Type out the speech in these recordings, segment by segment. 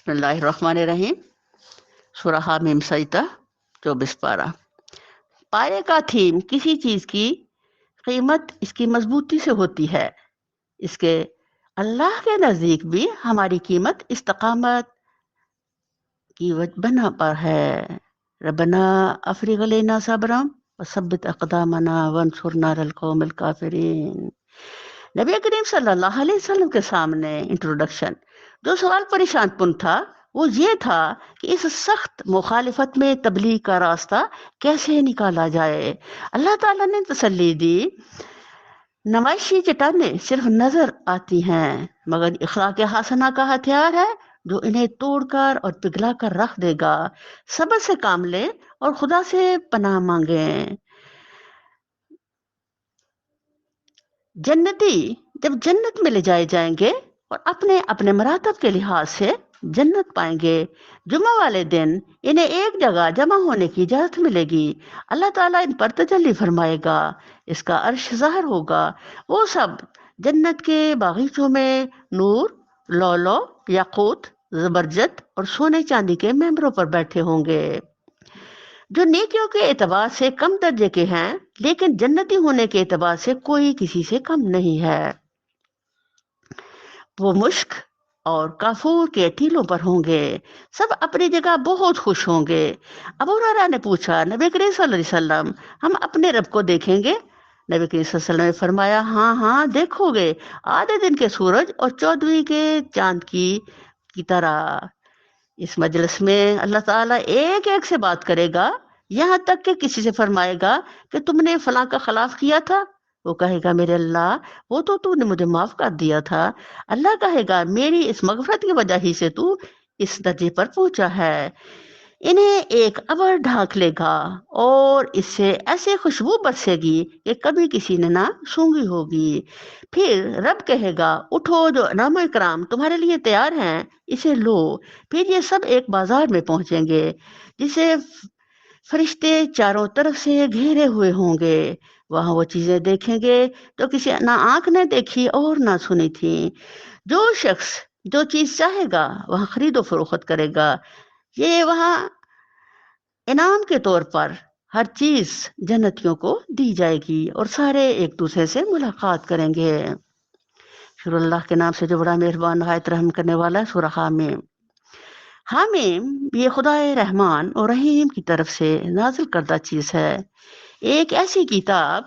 بسم اللہ الرحمن الرحیم۔ سورہ حامیم سجدہ 24 پارہ۔ پارے کا تھیم کسی چیز کی قیمت اس کی مضبوطی سے ہوتی ہے۔ اس کے اللہ کے نزدیک بھی ہماری قیمت استقامت کی بنا پر ہے۔ ربنا افرغ علینا صبرا وثبت اقدامنا وانصرنا علی القوم الکافرین۔ نبی کریم صلی اللہ علیہ وسلم کے سامنے انٹروڈکشن جو سوال پریشان کن تھا وہ یہ تھا کہ اس سخت مخالفت میں تبلیغ کا راستہ کیسے نکالا جائے۔ اللہ تعالیٰ نے تسلی دی، نمائشی چٹانیں صرف نظر آتی ہیں مگر اخلاق حسنہ کا ہتھیار ہے جو انہیں توڑ کر اور پگھلا کر رکھ دے گا۔ صبر سے کام لیں اور خدا سے پناہ مانگیں۔ جنتی جب جنت میں لے جائے جائیں گے اور اپنے اپنے مراتب کے لحاظ سے جنت پائیں گے۔ جمعہ والے دن انہیں ایک جگہ جمع ہونے کی اجازت ملے گی۔ اللہ تعالیٰ ان پر تجلی فرمائے گا، اس کا عرش ظاہر ہوگا۔ وہ سب جنت کے باغیچوں میں نور، لؤلؤ، یاقوت، زبرجد اور سونے چاندی کے ممبروں پر بیٹھے ہوں گے جو نیکیوں کے اعتبار سے کم درجے کے ہیں، لیکن جنتی ہونے کے اعتبار سے کوئی کسی سے کم نہیں ہے۔ وہ مشک اور کافور کے ٹیلوں پر ہوں گے۔ سب اپنی جگہ بہت خوش ہوں گے۔ ابو ہریرہ نے پوچھا، نبی کریم صلی اللہ علیہ وسلم ہم اپنے رب کو دیکھیں گے؟ نبی کریم صلی اللہ علیہ وسلم نے فرمایا، ہاں ہاں دیکھو گے، آدھے دن کے سورج اور 14ویں کے چاند کی طرح۔ اس مجلس میں اللہ تعالیٰ ایک ایک سے بات کرے گا، یہاں تک کہ کسی سے فرمائے گا کہ تم نے فلاں کا خلاف کیا تھا، وہ کہے گا میرے اللہ وہ تو نے مجھے معاف کر دیا تھا۔ اللہ کہے گا میری اس مغفرت کی وجہ ہی سے تو اس درجے پر پہنچا ہے۔ انہیں ایک ابر ڈھانک لے گا اور اس سے ایسے خوشبو برسے گی کہ کبھی کسی نے نہ سونگھی ہوگی۔ پھر رب کہے گا اٹھو، جو انعام و اکرام تمہارے لیے تیار ہیں اسے لو۔ پھر یہ سب ایک بازار میں پہنچیں گے جسے فرشتے چاروں طرف سے گھیرے ہوئے ہوں گے۔ وہاں وہ چیزیں دیکھیں گے جو کسی نہ آنکھ نے دیکھی اور نہ سنی تھی۔ جو شخص جو چیز چاہے گا وہاں خرید و فروخت کرے گا۔ یہ وہاں انعام کے طور پر ہر چیز جنتیوں کو دی جائے گی اور سارے ایک دوسرے سے ملاقات کریں گے۔ شروع اللہ کے نام سے جو بڑا مہربان نہایت رحم کرنے والا ہے۔ سورہ حامیم۔ حامیم یہ خدائے رحمان اور رحیم کی طرف سے نازل کردہ چیز ہے، ایک ایسی کتاب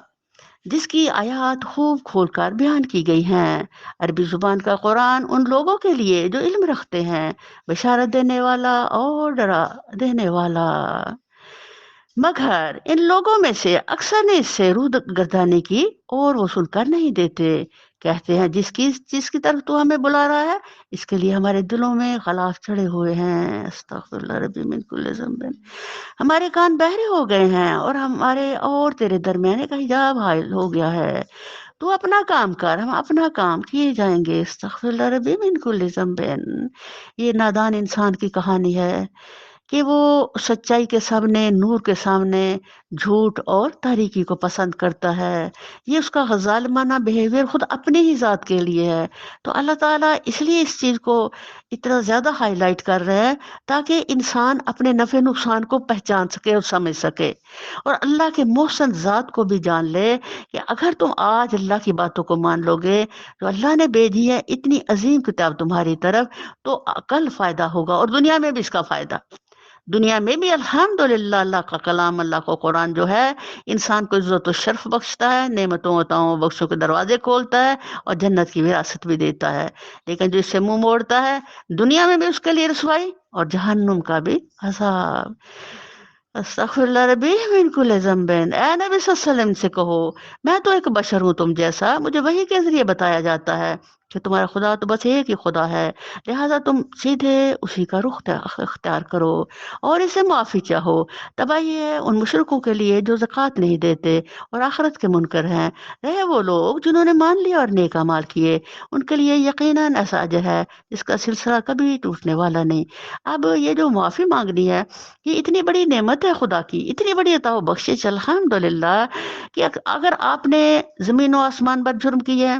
جس کی آیات خوب کھول کر بیان کی گئی ہیں۔ عربی زبان کا قرآن ان لوگوں کے لیے جو علم رکھتے ہیں، بشارت دینے والا اور ڈرا دینے والا۔ مگر ان لوگوں میں سے اکثر نے اس سے روح گردانے کی اور وہ سن کر نہیں دیتے۔ کہتے ہیں جس کی طرف تو ہمیں بلا رہا ہے اس کے لیے ہمارے دلوں میں غلاف چڑھے ہوئے ہیں۔ استغفر اللہ ربی من کل ذنب۔ ہمارے کان بہرے ہو گئے ہیں اور ہمارے اور تیرے درمیان ایک حجاب حائل ہو گیا ہے۔ تو اپنا کام کر، ہم اپنا کام کیے جائیں گے۔ استغفر اللہ ربی من کل ذنب۔ یہ نادان انسان کی کہانی ہے کہ وہ سچائی کے سامنے، نور کے سامنے جھوٹ اور تاریکی کو پسند کرتا ہے۔ یہ اس کا ظالمانہ بیہیویئر خود اپنی ہی ذات کے لیے ہے۔ تو اللہ تعالیٰ اس لیے اس چیز کو اتنا زیادہ ہائی لائٹ کر رہے ہیں تاکہ انسان اپنے نفع نقصان کو پہچان سکے اور سمجھ سکے، اور اللہ کے محسن ذات کو بھی جان لے کہ اگر تم آج اللہ کی باتوں کو مان لو گے جو اللہ نے بھیجی ہے اتنی عظیم کتاب تمہاری طرف، تو کل فائدہ ہوگا اور دنیا میں بھی اس کا فائدہ۔ دنیا میں بھی الحمدللہ اللہ کا کلام، اللہ کو قرآن جو ہے انسان کو عزت و شرف بخشتا ہے، نعمتوں عطاؤں بخشوں کے دروازے کھولتا ہے اور جنت کی وراثت بھی دیتا ہے۔ لیکن جو اس سے منہ موڑتا ہے دنیا میں بھی اس کے لیے رسوائی اور جہنم کا بھی عذاب۔ استغفر اللہ ربی من کل ذنب۔ اے نبی صلی اللہ علیہ وسلم سے کہو میں تو ایک بشر ہوں تم جیسا، مجھے وحی کے ذریعے بتایا جاتا ہے کہ تمہارا خدا تو بس ایک ہی خدا ہے، لہٰذا تم سیدھے اسی کا رخ اختیار کرو اور اسے معافی چاہو۔ تباہی ہے ان مشرکوں کے لیے جو زکوٰۃ نہیں دیتے اور آخرت کے منکر ہیں۔ رہے وہ لوگ جنہوں نے مان لیا اور نیک اعمال کیے، ان کے لیے یقیناً ایسا اجر ہے جس کا سلسلہ کبھی ٹوٹنے والا نہیں۔ اب یہ جو معافی مانگنی ہے یہ اتنی بڑی نعمت ہے خدا کی، اتنی بڑی عطا و بخشش الحمدللہ، کہ اگر آپ نے زمین و آسمان پر جرم کیے ہیں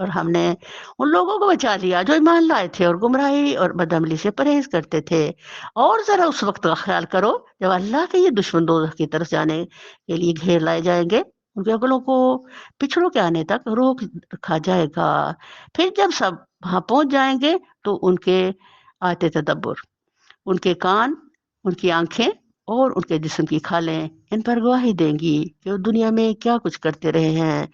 اور ہم نے ان لوگوں کو بچا لیا جو ایمان لائے تھے اور گمراہی اور بدعملی سے پرہیز کرتے تھے۔ اور ذرا اس وقت کا خیال کرو جب اللہ کے یہ دشمن دوزخ کی طرف جانے کے لیے گھیر لائے جائیں گے، ان کے عقلوں کو پچھڑوں کے آنے تک روک رکھا جائے گا۔ پھر جب سب وہاں پہنچ جائیں گے تو ان کے آتے تدبر، ان کے کان، ان کی آنکھیں اور ان کے جسم کی کھالیں ان پر گواہی دیں گی کہ وہ دنیا میں کیا کچھ کرتے رہے ہیں۔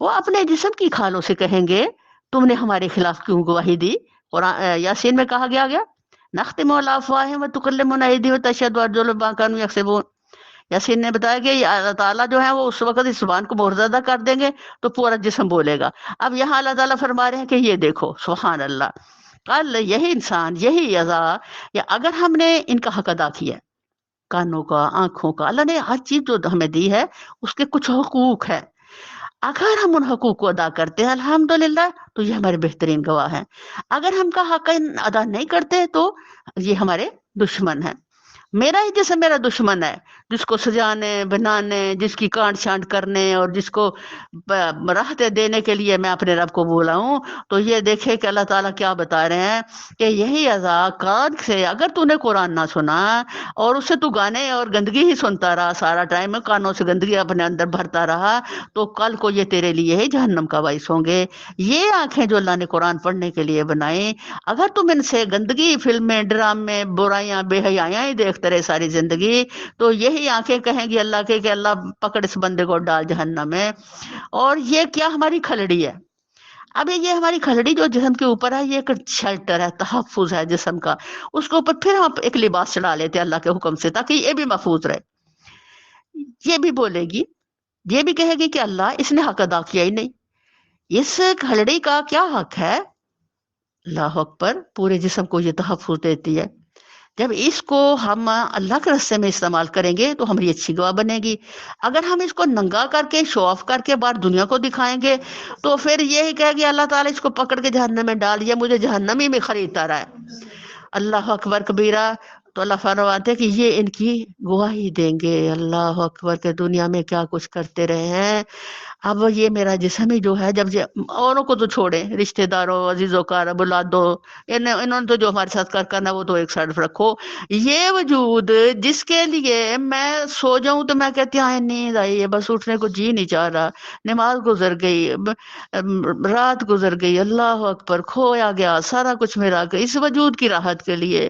وہ اپنے جسم کی کھالوں سے کہیں گے تم نے ہمارے خلاف کیوں گواہی دی؟ قرآن یاسین میں کہا گیا نختم علی افواہہم وتکلمنا ایدیہم وتشہد ارجلہم بما کانوا یکسبون۔ یاسین نے بتایا کہ اللہ تعالیٰ جو ہے وہ اس وقت اس زبان کو مہر زدہ کر دیں گے تو پورا جسم بولے گا۔ اب یہاں اللہ تعالیٰ فرما رہے ہیں کہ یہ دیکھو سبحان اللہ، کل یہی انسان یہی اعضا یا اگر ہم نے ان کا حق ادا کیا، کانوں کا، آنکھوں کا، اللہ نے ہر چیز جو ہمیں دی ہے اس کے کچھ حقوق ہے، اگر ہم ان حقوق کو ادا کرتے ہیں الحمدللہ تو یہ ہمارے بہترین گواہ ہیں، اگر ہم کا حق ادا نہیں کرتے تو یہ ہمارے دشمن ہیں۔ میرا ہی جسم میرا دشمن ہے، جس کو سجانے بنانے، جس کی کانٹ چھانٹ کرنے اور جس کو راحتیں دینے کے لیے میں اپنے رب کو بولا ہوں، تو یہ دیکھے کہ اللہ تعالیٰ کیا بتا رہے ہیں کہ یہی اعضا کان سے اگر تو نے قرآن نہ سنا اور اس سے تو گانے اور گندگی ہی سنتا رہا سارا ٹائم، کانوں سے گندگی اپنے اندر بھرتا رہا، تو کل کو یہ تیرے لیے ہی جہنم کا باعث ہوں گے۔ یہ آنکھیں جو اللہ نے قرآن پڑھنے کے لیے بنائیں، اگر تم ان سے گندگی، فلمیں، ڈرامے، برائیاں، بے حیائیاں ہی دیکھتے رہے ساری زندگی، تو یہی آنکھیں کہیں گی اللہ کے کہ اللہ پکڑ اس بندے کو ڈال جہنم میں۔ اور یہ کیا ہماری کھلڑی ہے؟ اب یہ ہماری کھلڑی جو جسم کے اوپر ہے، یہ ایک شیلٹر ہے، تحفظ ہے جسم کا، اس کے اوپر پھر ہم ایک لباس چڑھا لیتے ہیں اللہ کے حکم سے تاکہ یہ بھی محفوظ رہے۔ یہ بھی بولے گی، یہ بھی کہے گی کہ اللہ اس نے حق ادا کیا ہی نہیں، اس کھلڑی کا کیا حق ہے؟ اللہ اکبر، پورے جسم کو یہ تحفظ دیتی ہے۔ جب اس کو ہم اللہ کے راستے میں استعمال کریں گے تو ہماری اچھی گواہ بنے گی، اگر ہم اس کو ننگا کر کے شو آف کر کے باہر دنیا کو دکھائیں گے تو پھر یہی کہے گی اللہ تعالیٰ اس کو پکڑ کے جہنم میں ڈال دیا، مجھے جہنمی میں خریدتا رہا ہے۔ اللہ اکبر کبیرہ، تو اللہ فرماتے ہیں کہ یہ ان کی گواہی دیں گے، اللہ اکبر، کے دنیا میں کیا کچھ کرتے رہے ہیں۔ اب یہ میرا جسم ہی جو ہے، جب اوروں کو تو چھوڑیں، رشتہ داروں، عزیزوں کا بلا دو، انہوں نے تو جو ہمارے ساتھ کرنا وہ تو ایک سائڈ رکھو، یہ وجود جس کے لیے میں سو جاؤں تو میں کہتی ہوں نیند آئی ہے، بس اٹھنے کو جی نہیں چاہ رہا، نماز گزر گئی، رات گزر گئی، اللہ اکبر، کھویا گیا سارا کچھ میرا اس وجود کی راحت کے لیے۔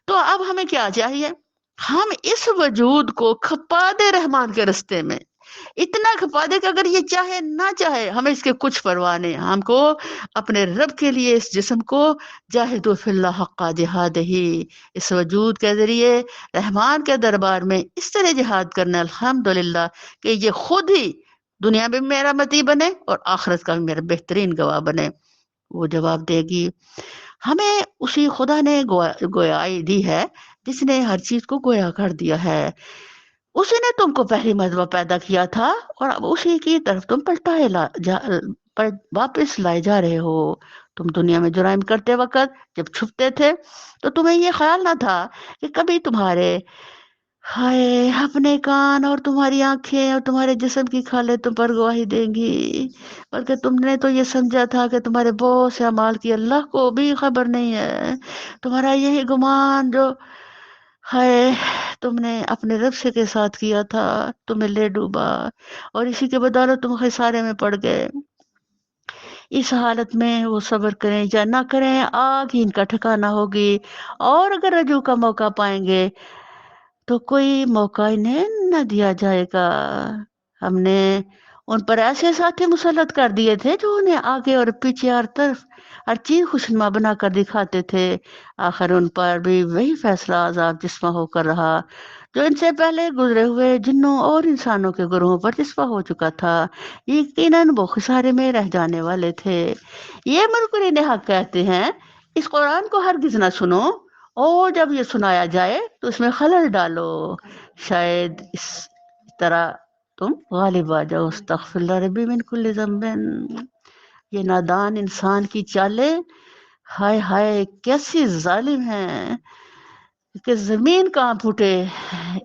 تو اب ہمیں کیا چاہیے؟ ہم اس وجود کو کھپا دے رحمان کے رستے میں، اتنا کھپا دے کہ اگر یہ چاہے نہ چاہے ہمیں اس کے کچھ پرواہ نہیں، ہم کو اپنے رب کے لیے اس جسم کو جاہدوا فی اللہ حق جہاد ہی، اس وجود کے ذریعے رحمان کے دربار میں اس طرح جہاد کرنا الحمدللہ کہ یہ خود ہی دنیا میں میرا متی بنے اور آخرت کا بھی میرا بہترین گواہ بنے۔ وہ جواب دے گی ہمیں اسی خدا نے گویائی دی ہے جس نے ہر چیز کو گویا کر دیا ہے، اسی نے تم کو پہلی مرتبہ پیدا کیا تھا اور اب اسی کی طرف تم واپس لائے جا رہے ہو۔ تم دنیا میں جرائم کرتے وقت جب چھپتے تھے تو تمہیں یہ خیال نہ تھا کہ کبھی تمہارے ہائے اپنے کان اور تمہاری آنکھیں اور تمہارے جسم کی کھالیں تم پر گواہی دیں گی، بلکہ تم نے تو یہ سمجھا تھا کہ تمہارے بہت سے اعمال کی اللہ کو بھی خبر نہیں ہے۔ تمہارا یہی گمان جو ہائے تم نے اپنے رب سے کے ساتھ کیا تھا تمہیں لے ڈوبا، اور اسی کے بدولت تم خسارے میں پڑ گئے۔ اس حالت میں وہ صبر کریں یا نہ کریں، آگ ہی ان کا ٹھکانہ ہوگی، اور اگر رجوع کا موقع پائیں گے تو کوئی موقع انہیں نہ دیا جائے گا۔ ہم نے ان پر ایسے ساتھی مسلط کر دیے تھے جو انہیں آگے اور پیچھے ہر طرف ہر چیز خوشنما بنا کر دکھاتے تھے، آخر ان پر بھی وہی فیصلہ عذاب جسمہ ہو کر رہا جو ان سے پہلے گزرے ہوئے جنوں اور انسانوں کے گروہوں پر جسمہ ہو چکا تھا، یقیناً وہ خسارے میں رہ جانے والے تھے۔ یہ منکرین حق کہتے ہیں اس قرآن کو ہرگز نہ سنو، اور جب یہ سنایا جائے تو اس میں خلل ڈالو، شاید اس طرح تم غالب آ جاؤ۔ استغفر اللہ ربی من کل ذنب۔ یہ نادان انسان کی چالیں ہائے ہائے کیسی ظالم ہیں کہ زمین کانپ اٹھے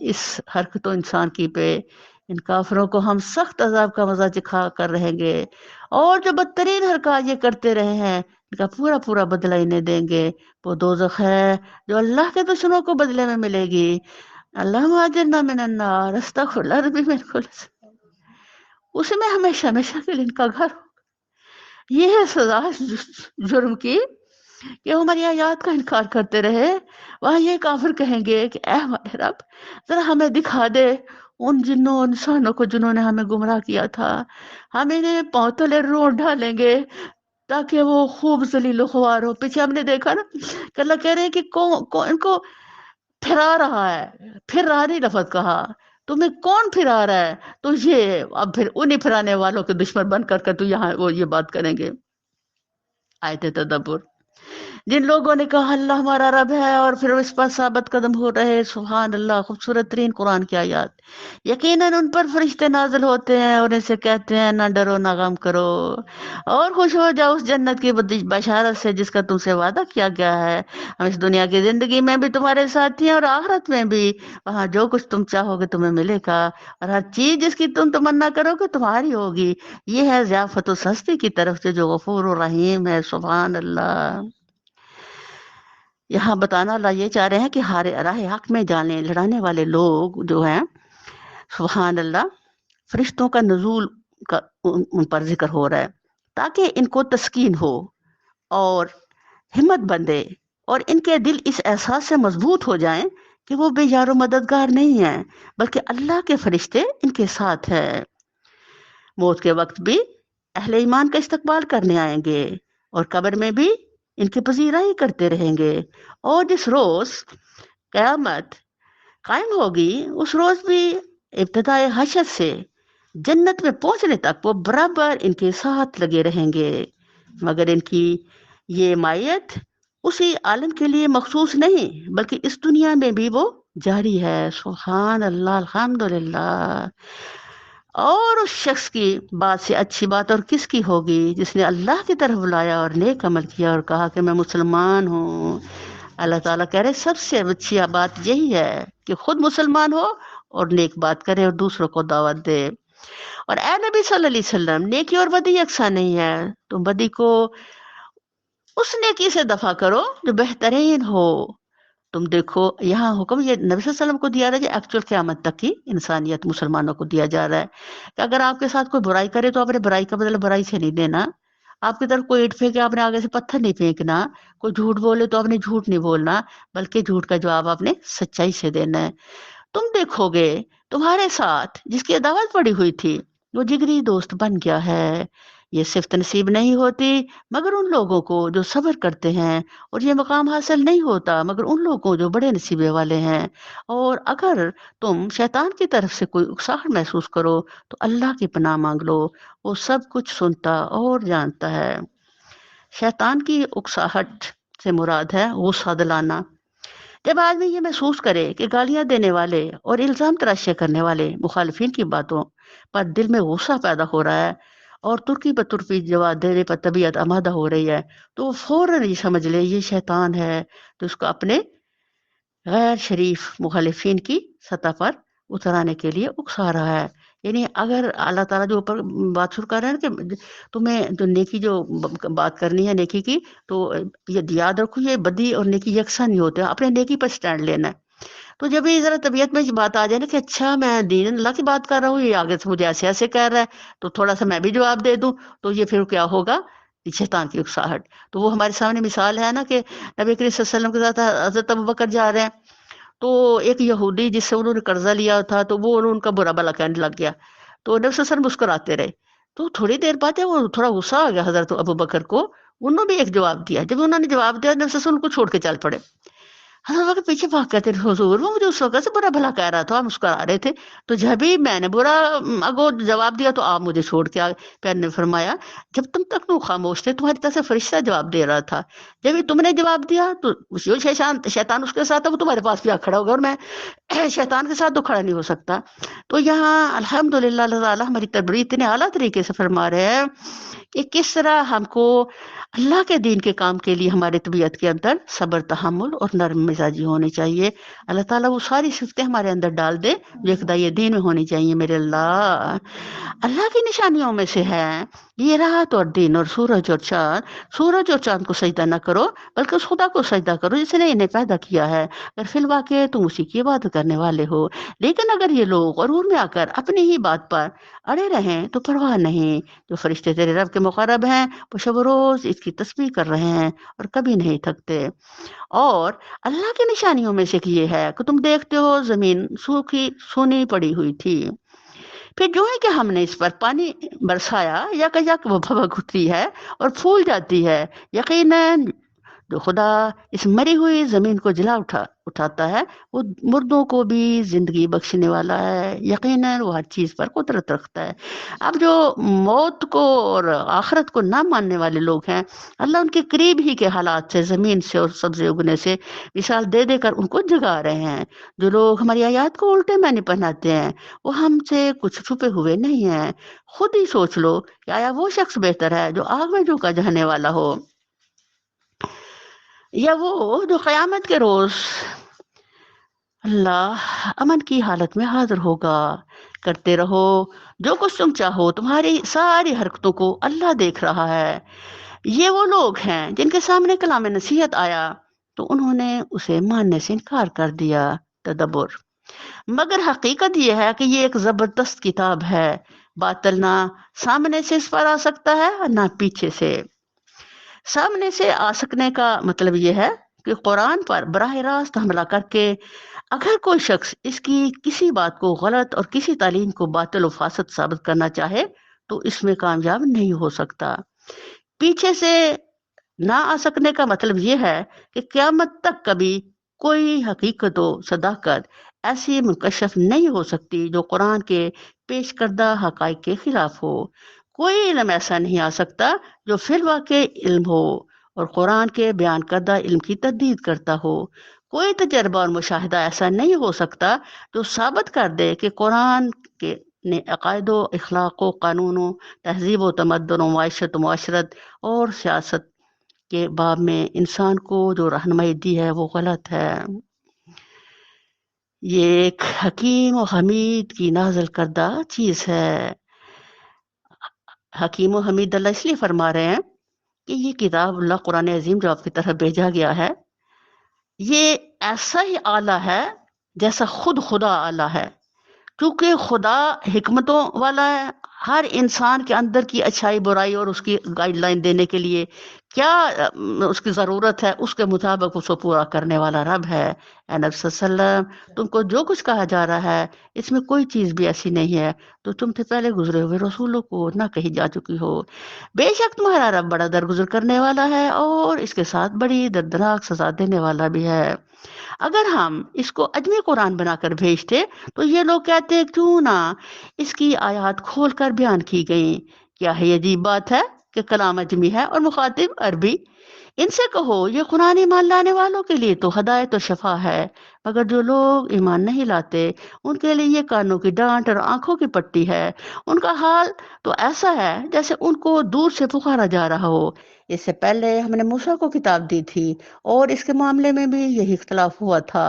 اس حرکت و انسان کی پہ ان کافروں کو ہم سخت عذاب کا مزہ چکھا کر رہیں گے، اور جو بدترین حرکات یہ کرتے رہے ہیں ان کا پورا پورا بدلہ انہیں دیں گے۔ وہ دوزخ ہے جو اللہ کے دشمنوں کو بدلے میں ملے گی۔ اللہم اجرنا من النار، استغفر اللہ ربی من کل اس میں ہمیشہ ہمیشہ کے لیے ان کا گھر۔ یہ ہے سزا جرم کی کہ وہ ہماری آیات کا انکار کرتے رہے۔ وہاں یہ کافر کہیں گے کہ اے ہمارے رب ذرا ہمیں دکھا دے ان جنوں اور انسانوں کو جنہوں نے ہمیں گمراہ کیا تھا، ہم انہیں پاؤں تلے روٹ ڈالیں گے تاکہ وہ خوب ذلیل و خوار ہو۔ پیچھے ہم نے دیکھا نا کہ اللہ کہہ رہے ہیں کہ ان کو پھرا رہا ہے، پھر رہا نہیں لفظ کہا، تمہیں کون پھرا رہا ہے؟ تو یہ اب پھر انہیں پھرانے والوں کے دشمن بن کر کے تو یہاں وہ یہ بات کریں گے۔ آیت تدبر، جن لوگوں نے کہا اللہ ہمارا رب ہے اور پھر اس پر ثابت قدم ہو رہے، سبحان اللہ، خوبصورت ترین قرآن کی آیات، یقیناً ان پر فرشتے نازل ہوتے ہیں اور ان سے کہتے ہیں نہ ڈرو نہ غم کرو اور خوش ہو جاؤ اس جنت کی بشارت سے جس کا تم سے وعدہ کیا گیا ہے۔ ہم اس دنیا کی زندگی میں بھی تمہارے ساتھ ہیں اور آخرت میں بھی، وہاں جو کچھ تم چاہو گے تمہیں ملے گا اور ہر چیز جس کی تم تمنا کرو گے تمہاری ہوگی۔ یہ ہے ضیافت و سستی کی طرف سے جو غفور و رحیم ہے۔ سبحان اللہ۔ یہاں بتانا اللہ یہ چاہ رہے ہیں کہ راہ حق میں جانے لڑانے والے لوگ جو ہیں، سبحان اللہ، فرشتوں کا نزول کا ان پر ذکر ہو رہا ہے تاکہ ان کو تسکین ہو اور ہمت بندے اور ان کے دل اس احساس سے مضبوط ہو جائیں کہ وہ بے یار و مددگار نہیں ہیں بلکہ اللہ کے فرشتے ان کے ساتھ ہیں۔ موت کے وقت بھی اہل ایمان کا استقبال کرنے آئیں گے اور قبر میں بھی ان کی پذیرائی کرتے رہیں گے، اور جس روز قیامت قائم ہوگی اس روز بھی ابتدائے حشر سے جنت میں پہنچنے تک وہ برابر ان کے ساتھ لگے رہیں گے، مگر ان کی یہ مائیت اسی عالم کے لیے مخصوص نہیں بلکہ اس دنیا میں بھی وہ جاری ہے۔ سبحان اللہ، الحمدللہ۔ اور اس شخص کی بات سے اچھی بات اور کس کی ہوگی جس نے اللہ کی طرف بلایا اور نیک عمل کیا اور کہا کہ میں مسلمان ہوں۔ اللہ تعالیٰ کہہ رہے سب سے اچھی بات یہی ہے کہ خود مسلمان ہو اور نیک بات کرے اور دوسروں کو دعوت دے۔ اور اے نبی صلی اللہ علیہ وسلم، نیکی اور بدی یکساں نہیں ہے، تم بدی کو اس نیکی سے دفع کرو جو بہترین ہو۔ تم دیکھو یہاں حکم یہ نبی صلی اللہ علیہ وسلم کو دیا رہا ہے جو ایکچوئل قیامت تک کی انسانیت مسلمانوں کو دیا جا رہا ہے کہ اگر آپ کے ساتھ کوئی برائی کرے تو آپ نے برائی کا بدلہ برائی سے نہیں دینا، آپ کی طرف کوئی اینٹ پھینکے آپ نے آگے سے پتھر نہیں پھینکنا، کوئی جھوٹ بولے تو آپ نے جھوٹ نہیں بولنا بلکہ جھوٹ کا جواب آپ نے سچائی سے دینا ہے۔ تم دیکھو گے تمہارے ساتھ جس کی عداوت پڑی ہوئی تھی وہ جگری دوست بن گیا ہے۔ یہ صفت نصیب نہیں ہوتی مگر ان لوگوں کو جو صبر کرتے ہیں، اور یہ مقام حاصل نہیں ہوتا مگر ان لوگوں کو جو بڑے نصیبے والے ہیں۔ اور اگر تم شیطان کی طرف سے کوئی اکساہٹ محسوس کرو تو اللہ کی پناہ مانگ لو، وہ سب کچھ سنتا اور جانتا ہے۔ شیطان کی اکساہٹ سے مراد ہے غصہ دلانا۔ جب آدمی یہ محسوس کرے کہ گالیاں دینے والے اور الزام تراشیاں کرنے والے مخالفین کی باتوں پر دل میں غصہ پیدا ہو رہا ہے اور ترکی پر ترکی جواب دینے پر طبیعت آمادہ ہو رہی ہے تو وہ فوراً یہ سمجھ لے یہ شیطان ہے تو اس کو اپنے غیر شریف مخالفین کی سطح پر اترانے کے لیے اکسا رہا ہے۔ یعنی اگر اللہ تعالیٰ جو اوپر بات شروع کر رہے ہیں کہ تمہیں جو نیکی جو بات کرنی ہے نیکی کی، تو یہ یاد رکھو یہ بدی اور نیکی یکساں نہیں ہوتے، اپنے نیکی پر سٹینڈ لینا ہے۔ تو جب یہ ذرا طبیعت میں بات آ جائے نا کہ اچھا میں دین اللہ کی بات کر رہا ہوں، یہ آگے سے مجھے ایسے ایسے کہہ رہا ہے تو تھوڑا سا میں بھی جواب دے دوں، تو یہ پھر کیا ہوگا؟ شیطان کی اکساہٹ۔ تو وہ ہمارے سامنے مثال ہے نا کہ نبی کریم صلی اللہ علیہ وسلم کے ساتھ حضرت ابوبکر جا رہے ہیں تو ایک یہودی جس سے انہوں نے قرضہ لیا تھا تو وہ ان کا برا بھلا کہنے لگ گیا، تو نبی صلی اللہ علیہ وسلم مسکراتے رہے۔ تو تھوڑی دیر بعد ہے وہ تھوڑا غصہ آ گیا حضرت ابوبکر کو، انہوں نے بھی ایک جواب دیا۔ جب انہوں نے جواب دیا نبی صلی اللہ علیہ وسلم ان کو چھوڑ کے چل پڑے۔ حضرت ابوبکر پیچھے بھاگ کہتے ہیں حضور وہ مجھے اس وقت سے برا بھلا کہہ رہا تھا، آپ مسکرا رہے تھے، تو جب ہی میں نے برا اگو جواب دیا تو آپ مجھے چھوڑ کے آگے۔ پیر نے فرمایا جب تم تک تو خاموش تھے تمہاری طرف سے فرشتہ جواب دے رہا تھا، جب ہی تم نے جواب دیا تو جو شیطان اس کے ساتھ ہے وہ تمہارے پاس بھی آ کھڑا ہوگا، اور میں شیطان کے ساتھ تو کھڑا نہیں ہو سکتا۔ تو یہاں الحمدللہ اللہ تعالیٰ ہماری تربیت اتنے اعلیٰ طریقے سے فرما رہے ہیں کہ کس طرح ہم کو اللہ کے دین کے کام کے لیے ہمارے طبیعت کے اندر صبر، تحمل اور نرم مزاجی ہونی چاہیے۔ اللہ تعالیٰ وہ ساری صفتیں ہمارے اندر ڈال دے جو اقتداء دین میں ہونی چاہیے۔ میرے اللہ کی نشانیوں میں سے ہے یہ رات اور دن اور سورج اور چاند۔ سورج اور چاند کو سجدہ نہ کرو بلکہ اس خدا کو سجدہ کرو جس نے انہیں پیدا کیا ہے، اگر فی الواقع تم اسی کی عبادت کرنے والے ہو۔ لیکن اگر یہ لوگ غرور میں آ کر اپنی ہی بات پر اڑے رہیں تو پرواہ نہیں، جو فرشتے تیرے رب کے مقرب ہیں وہ شب و روز اس کی تسبیح کر رہے ہیں اور کبھی نہیں تھکتے۔ اور اللہ کی نشانیوں میں سے یہ ہے کہ تم دیکھتے ہو زمین سوکھی سونی پڑی ہوئی تھی، پھر جو ہے کہ ہم نے اس پر پانی برسایا یک یک وہ بھبک اٹھتی ہے اور پھول جاتی ہے۔ یقیناً جو خدا اس مری ہوئی زمین کو اٹھاتا ہے وہ مردوں کو بھی زندگی بخشنے والا ہے۔ یقیناً وہ ہر چیز پر قدرت رکھتا ہے۔ اب جو موت کو اور آخرت کو نہ ماننے والے لوگ ہیں، اللہ ان کے قریب ہی کے حالات سے، زمین سے اور سبزے اگنے سے مثال دے دے کر ان کو جگا رہے ہیں۔ جو لوگ ہماری آیات کو الٹے معنی پہناتے ہیں وہ ہم سے کچھ چھپے ہوئے نہیں ہیں۔ خود ہی سوچ لو کہ آیا وہ شخص بہتر ہے جو آگ میں جھونکا جانے والا ہو، یا وہ جو قیامت کے روز اللہ امن کی حالت میں حاضر ہوگا۔ کرتے رہو جو کچھ تم چاہو، تمہاری ساری حرکتوں کو اللہ دیکھ رہا ہے۔ یہ وہ لوگ ہیں جن کے سامنے کلام نصیحت آیا تو انہوں نے اسے ماننے سے انکار کر دیا۔ تدبر۔ مگر حقیقت یہ ہے کہ یہ ایک زبردست کتاب ہے، باطل نہ سامنے سے اس پر آ سکتا ہے نہ پیچھے سے۔ سامنے سے آ سکنے کا مطلب یہ ہے کہ قرآن پر براہ راست حملہ کر کے اگر کوئی شخص اس کی کسی بات کو غلط اور کسی تعلیم کو باطل و فاسد ثابت کرنا چاہے تو اس میں کامیاب نہیں ہو سکتا۔ پیچھے سے نہ آ سکنے کا مطلب یہ ہے کہ قیامت تک کبھی کوئی حقیقت و صداقت ایسی منکشف نہیں ہو سکتی جو قرآن کے پیش کردہ حقائق کے خلاف ہو۔ کوئی علم ایسا نہیں آ سکتا جو فی الواقع علم ہو اور قرآن کے بیان کردہ علم کی تردید کرتا ہو۔ کوئی تجربہ اور مشاہدہ ایسا نہیں ہو سکتا جو ثابت کر دے کہ قرآن کے نے عقائد و اخلاق و قانون و تہذیب و تمدن و معیشت و معاشرت اور سیاست کے باب میں انسان کو جو رہنمائی دی ہے وہ غلط ہے۔ یہ ایک حکیم و حمید کی نازل کردہ چیز ہے۔ حکیم و حمید اللہ اس لیے فرما رہے ہیں کہ یہ کتاب اللہ قرآن عظیم جو آپ کی طرف بھیجا گیا ہے یہ ایسا ہی اعلیٰ ہے جیسا خود خدا اعلیٰ ہے، کیونکہ خدا حکمتوں والا ہے۔ ہر انسان کے اندر کی اچھائی برائی اور اس کی گائیڈ لائن دینے کے لیے کیا اس کی ضرورت ہے اس کے مطابق اس کو پورا کرنے والا رب ہے۔ اے نبی صلی اللہ علیہ وسلم، تم کو جو کچھ کہا جا رہا ہے اس میں کوئی چیز بھی ایسی نہیں ہے تو تم سے پہلے گزرے ہوئے رسولوں کو نہ کہی جا چکی ہو۔ بے شک تمہارا رب بڑا درگزر کرنے والا ہے اور اس کے ساتھ بڑی دردناک سزا دینے والا بھی ہے۔ اگر ہم اس کو اجمی قرآن بنا کر بھیجتے تو یہ لوگ کہتے ہیں کیوں نہ اس کی آیات کھول کر بیان کی گئیں۔ کیا ہے یہ عجیب بات ہے کہ کلام اجمی ہے اور مخاطب عربی؟ ان سے کہو یہ قرآن ایمان لانے والوں کے لیے تو ہدایت و شفا ہے، مگر جو لوگ ایمان نہیں لاتے ان کے لیے یہ کانوں کی ڈانٹ اور آنکھوں کی پٹی ہے۔ ان کا حال تو ایسا ہے جیسے ان کو دور سے پکارا جا رہا ہو۔ اس سے پہلے ہم نے موسیٰ کو کتاب دی تھی اور اس کے معاملے میں بھی یہی اختلاف ہوا تھا۔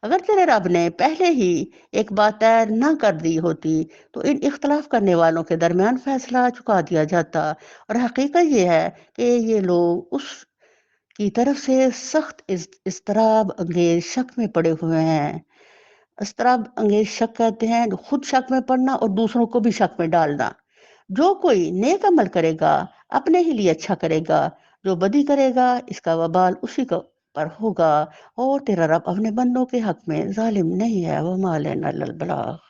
اگر تیرے رب نے پہلے ہی ایک بات طے نہ کر دی ہوتی تو ان اختلاف کرنے والوں کے درمیان فیصلہ چکا دیا جاتا، اور حقیقت یہ ہے کہ یہ لوگ اس کی طرف سے سخت اضطراب انگیز شک میں پڑے ہوئے ہیں۔ اضطراب انگیز شک کہتے ہیں خود شک میں پڑنا اور دوسروں کو بھی شک میں ڈالنا۔ جو کوئی نیک عمل کرے گا اپنے ہی لیے اچھا کرے گا، جو بدی کرے گا اس کا وبال اسی کو پر ہوگا، اور تیرا رب اپنے بندوں کے حق میں ظالم نہیں ہے۔ وَمَا عَلَيْنَا إِلَّا الْبَلَاغُ۔